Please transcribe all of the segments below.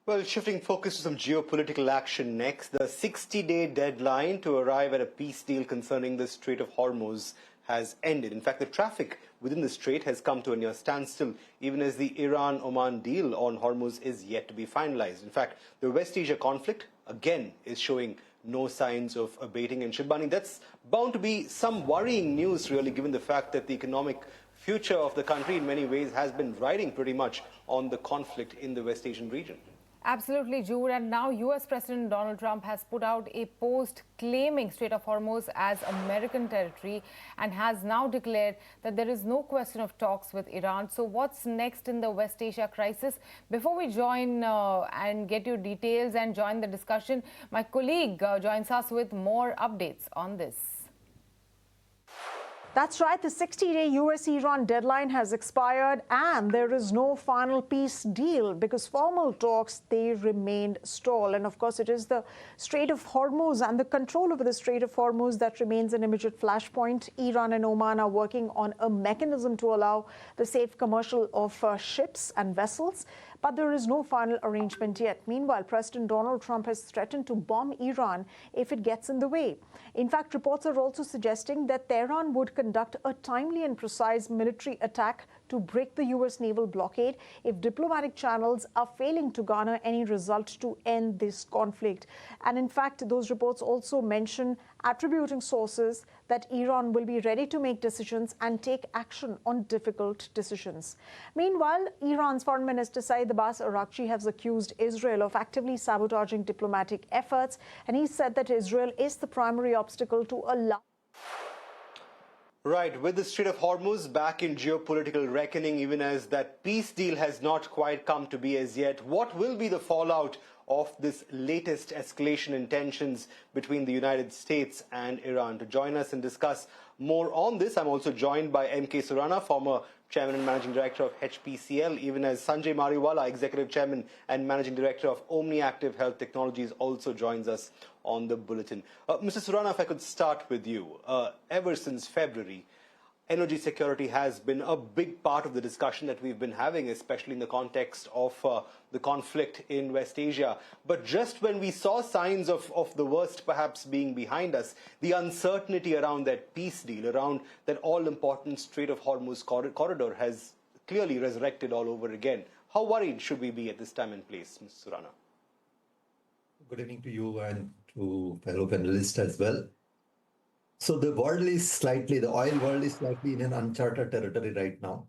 Well, shifting focus to some geopolitical action next, the 60-day deadline to arrive at a peace deal concerning the Strait of Hormuz has ended. In fact, the traffic within the strait has come to a near standstill, even as the Iran-Oman deal on Hormuz is yet to be finalized. In fact, the West Asia conflict, again, is showing no signs of abating. And Shibani, that's bound to be some worrying news, really, given the fact that the economic future of the country in many ways has been riding pretty much on the conflict in the West Asian region. Absolutely, Jude. And now US President Donald Trump has put out a post claiming Strait of Hormuz as American territory and has now declared that there is no question of talks with Iran. So what's next in the West Asia crisis? Before we join and get you details and join the discussion, my colleague joins us with more updates on this. That's right. The 60-day US-Iran deadline has expired and there is no final peace deal because formal talks, they remained stalled. And of course, it is the Strait of Hormuz and the control over the Strait of Hormuz that remains an immediate flashpoint. Iran and Oman are working on a mechanism to allow the safe commercial of ships and vessels. But there is no final arrangement yet. Meanwhile, President Donald Trump has threatened to bomb Iran if it gets in the way. In fact, reports are also suggesting that Tehran would conduct a timely and precise military attack to break the U.S. naval blockade if diplomatic channels are failing to garner any result to end this conflict. And in fact, those reports also mention attributing sources that Iran will be ready to make decisions and take action on difficult decisions. Meanwhile, Iran's Foreign Minister Saeed Abbas Araghchi has accused Israel of actively sabotaging diplomatic efforts, and he said that Israel is the primary obstacle to a Right, with the Strait of Hormuz back in geopolitical reckoning, even as that peace deal has not quite come to be as yet, what will be the fallout of this latest escalation in tensions between the United States and Iran? To join us and discuss more on this, I'm also joined by M.K. Surana, former Chairman and Managing Director of HPCL, even as Sanjay Mariwala, Executive Chairman and Managing Director of OmniActive Health Technologies, also joins us on the bulletin. Mr. Surana, if I could start with you. Ever since February, energy security has been a big part of the discussion that we've been having, especially in the context of the conflict in West Asia. But just when we saw signs of the worst perhaps being behind us, the uncertainty around that peace deal, around that all-important Strait of Hormuz corridor has clearly resurrected all over again. How worried should we be at this time and place, Mr. Surana? Good evening to you and to fellow panelists as well. So the oil world is slightly in an uncharted territory right now.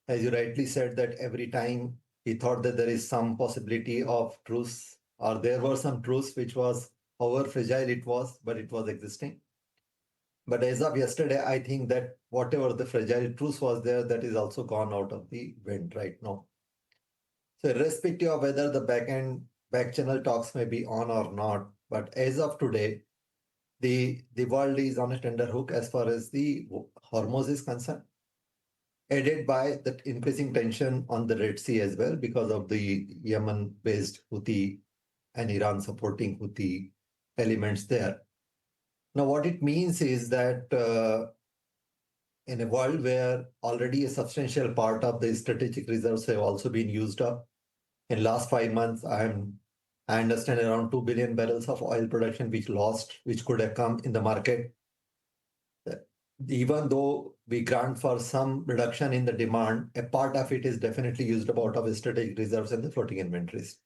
As you rightly said, that every time we thought that there is some possibility of truce, or there were some truce, which was however fragile it was, but it was existing. But as of yesterday, I think that whatever the fragile truce was there, that is also gone out of the wind right now. So irrespective of whether the back channel talks may be on or not, but as of today, the world is on a tender hook as far as the Hormuz is concerned, aided by the increasing tension on the Red Sea as well because of the Yemen-based Houthi and Iran supporting Houthi elements there. Now, what it means is that in a world where already a substantial part of the strategic reserves have also been used up, in last 5 months, I understand around 2 billion barrels of oil production which could have come in the market. Even though we grant for some reduction in the demand, a part of it is definitely used up out of strategic reserves and the floating inventories.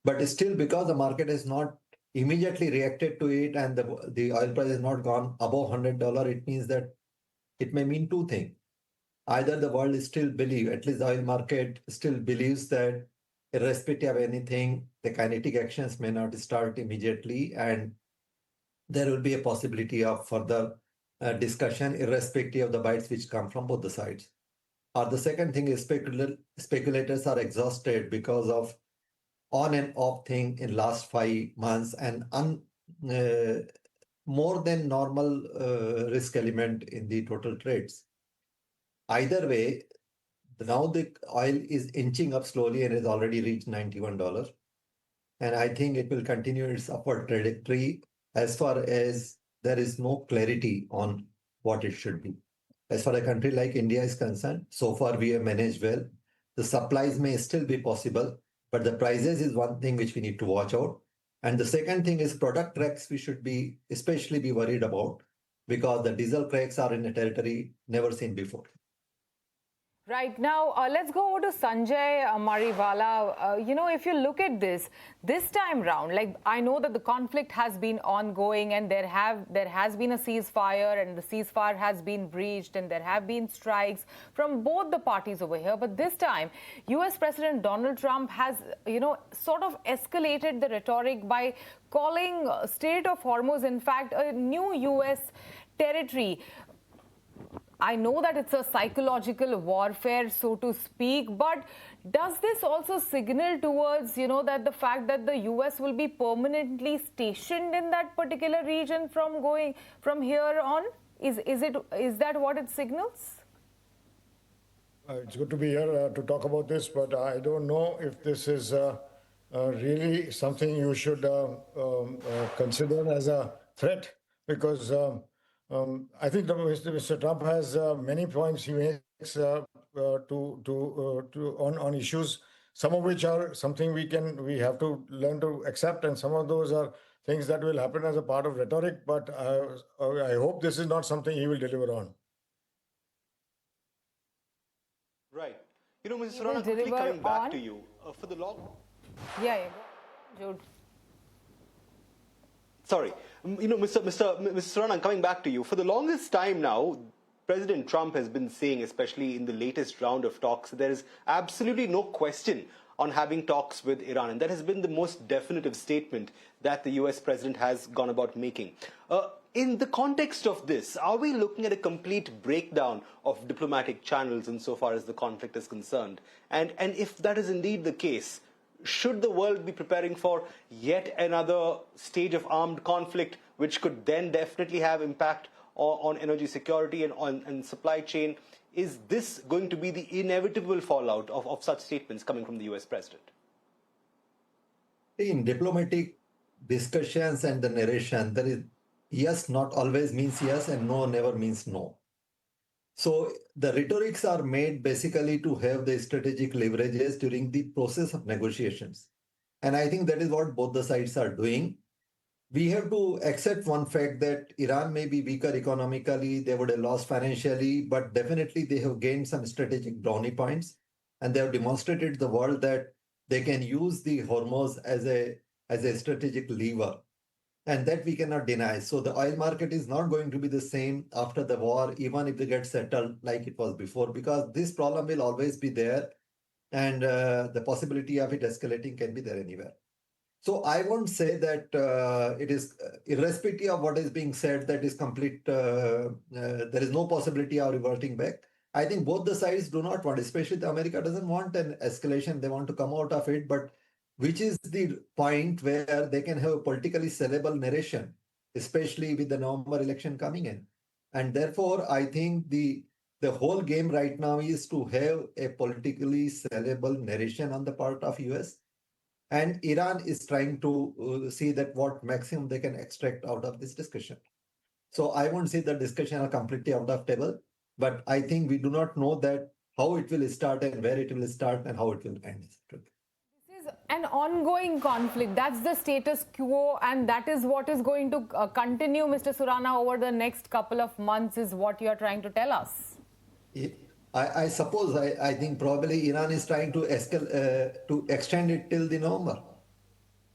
But still, because the market has not immediately reacted to it and the oil price has not gone above $100, it means that it may mean two things. Either the world still believes, at least the oil market still believes that irrespective of anything, the kinetic actions may not start immediately, and there will be a possibility of further discussion irrespective of the bites which come from both the sides. Or the second thing is speculators are exhausted because of on and off thing in last 5 months and more than normal risk element in the total trades. Either way, now the oil is inching up slowly and has already reached $91. And I think it will continue its upward trajectory as far as there is no clarity on what it should be. As far as a country like India is concerned, so far we have managed well. The supplies may still be possible, But the prices is one thing which we need to watch out. And the second thing is product cracks we should be especially be worried about because the diesel cracks are in a territory never seen before. Right now, let's go over to Sanjay Mariwala. If you look at this time round, like I know that the conflict has been ongoing and there has been a ceasefire and the ceasefire has been breached and there have been strikes from both the parties over here. But this time, U.S. President Donald Trump has, sort of escalated the rhetoric by calling Strait of Hormuz, in fact, a new U.S. territory. I know that it's a psychological warfare, so to speak, but does this also signal towards, that the fact that the U.S. will be permanently stationed in that particular region from here on? Is that what it signals? It's good to be here to talk about this, but I don't know if this is really something you should consider as a threat, because I think Mr. Trump has many points he makes on issues, some of which are something we have to learn to accept, and some of those are things that will happen as a part of rhetoric. But I hope this is not something he will deliver on. Right. Mrs. Surana, quickly coming back to you for the long. Yeah, Jude. Sorry, Mr. Surana, I'm coming back to you. For the longest time now, President Trump has been saying, especially in the latest round of talks, there is absolutely no question on having talks with Iran. And that has been the most definitive statement that the US president has gone about making. In the context of this, are we looking at a complete breakdown of diplomatic channels insofar as the conflict is concerned? And if that is indeed the case, should the world be preparing for yet another stage of armed conflict, which could then definitely have impact on energy security and on supply chain? Is this going to be the inevitable fallout of such statements coming from the US president? In diplomatic discussions and the narration, there is yes not always means yes and no never means no. So the rhetorics are made basically to have the strategic leverages during the process of negotiations. And I think that is what both the sides are doing. We have to accept one fact that Iran may be weaker economically, they would have lost financially, but definitely they have gained some strategic brownie points. And they have demonstrated to the world that they can use the Hormuz as a strategic lever. And that we cannot deny. So the oil market is not going to be the same after the war, even if they get settled like it was before, because this problem will always be there. And the possibility of it escalating can be there anywhere. So I won't say that it is, irrespective of what is being said, that is complete, there is no possibility of reverting back. I think both the sides do not want, especially the America doesn't want an escalation. They want to come out of it, but which is the point where they can have a politically sellable narration, especially with the November election coming in. And therefore, I think the whole game right now is to have a politically sellable narration on the part of US. And Iran is trying to see that what maximum they can extract out of this discussion. So I won't say the discussion are completely out of table, but I think we do not know that how it will start and where it will start and how it will end. This is an ongoing conflict. That's the status quo, and that is what is going to continue, Mr. Surana, over the next couple of months, is what you are trying to tell us. I suppose, I think probably Iran is trying to extend it till the November,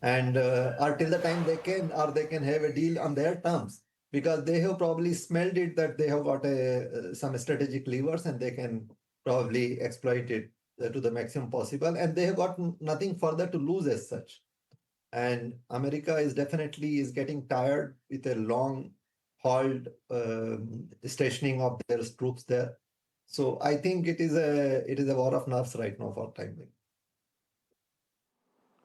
and or till the time they can, or they can have a deal on their terms, because they have probably smelled it that they have got some strategic levers and they can probably exploit it to the maximum possible, and they have got nothing further to lose as such. And America is definitely getting tired with a long hauled stationing of their troops there. So I think it is a war of nerves right now for time being.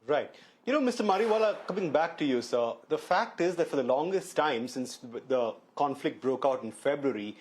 Right. Mr. Mariwala, coming back to you, sir, the fact is that for the longest time since the conflict broke out in February,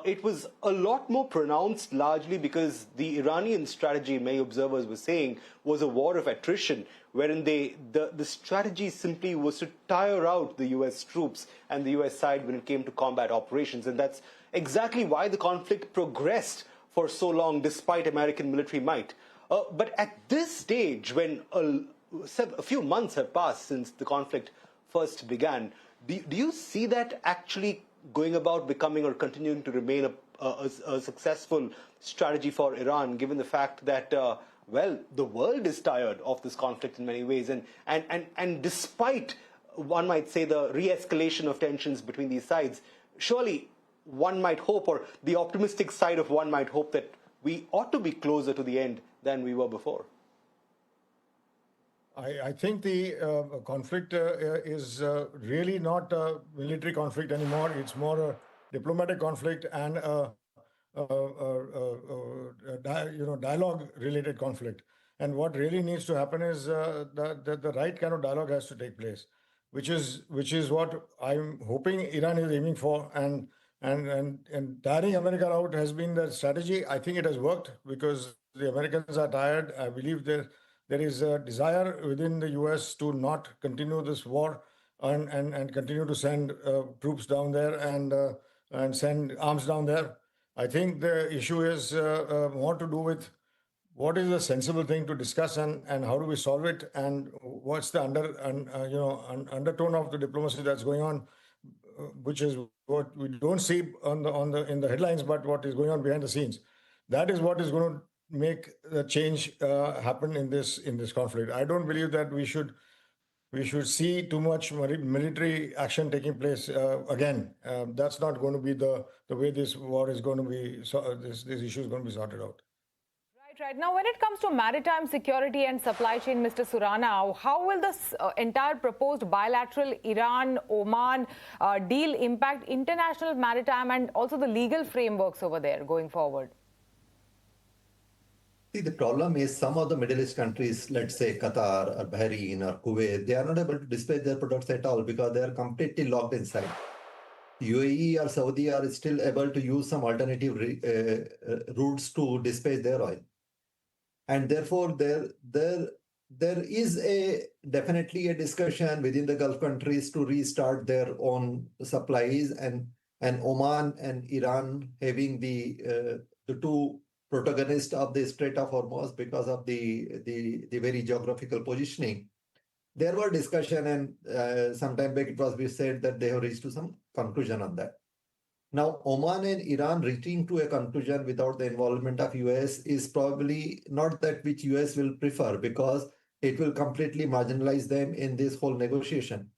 it was a lot more pronounced largely because the Iranian strategy, many observers were saying, was a war of attrition, wherein the strategy simply was to tire out the US troops and the US side when it came to combat operations. And that's exactly why the conflict progressed for so long despite American military might. But at this stage, when a few months have passed since the conflict first began, do you see that actually going about becoming or continuing to remain a successful strategy for Iran, given the fact that, well, the world is tired of this conflict in many ways, and despite, one might say, the re-escalation of tensions between these sides, surely one might hope, or the optimistic side of one might hope, that we ought to be closer to the end than we were before. I think the conflict is really not a military conflict anymore. It's more a diplomatic conflict and dialogue-related conflict. And what really needs to happen is the right kind of dialogue has to take place, which is what I'm hoping Iran is aiming for. And tiring America out has been the strategy. I think it has worked because the Americans are tired. I believe there is a desire within the US to not continue this war and continue to send troops down there and send arms down there. I think the issue is more to do with what is the sensible thing to discuss and how do we solve it, and what's the undertone of the diplomacy that's going on, which is what we don't see in the headlines, but what is going on behind the scenes. That is what is going to make the change happen in this conflict. I don't believe that we should see too much military action taking place again. That's not going to be the way this war is going to be. This issue is going to be sorted out. Right. Now, when it comes to maritime security and supply chain, Mr. Surana, how will this entire proposed bilateral Iran-Oman deal impact international maritime and also the legal frameworks over there going forward? See, the problem is some of the Middle East countries, let's say Qatar or Bahrain or Kuwait, they are not able to dispatch their products at all because they are completely locked inside. UAE or Saudi are still able to use some alternative routes to dispatch their oil. And therefore, there is definitely a discussion within the Gulf countries to restart their own supplies, and Oman and Iran having the two protagonists of the Strait of Hormuz because of the very geographical positioning. There were discussion, and some time back it was said that they have reached to some conclusion on that. Now, Oman and Iran reaching to a conclusion without the involvement of US is probably not that which US will prefer, because it will completely marginalize them in this whole negotiation.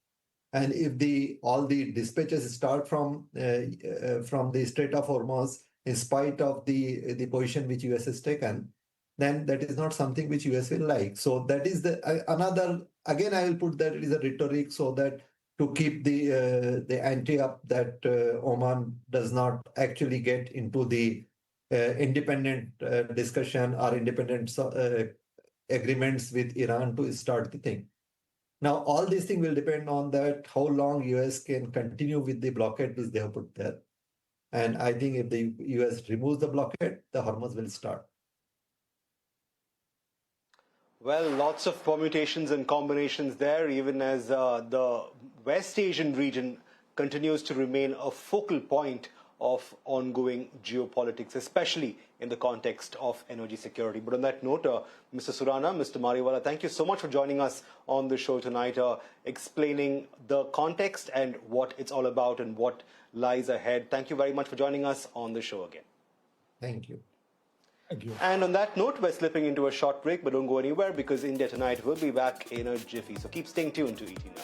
And if all the dispatches start from the Strait of Hormuz, in spite of the position which US has taken, then that is not something which US will like. So that is another, again, I will put that it is a rhetoric so that to keep the ante up, that Oman does not actually get into the independent discussion or independent agreements with Iran to start the thing. Now, all these things will depend on that, how long US can continue with the blockade which they have put there. And I think if the US removes the blockade, the Hormuz will start. Well, lots of permutations and combinations there, even as the West Asian region continues to remain a focal point of ongoing geopolitics, especially in the context of energy security. But on that note, Mr. Surana, Mr. Mariwala, thank you so much for joining us on the show tonight, explaining the context and what it's all about and what lies ahead. Thank you very much for joining us on the show again. Thank you. Thank you. And on that note, we're slipping into a short break, but don't go anywhere because India Tonight will be back in a jiffy. So keep staying tuned to ET Now.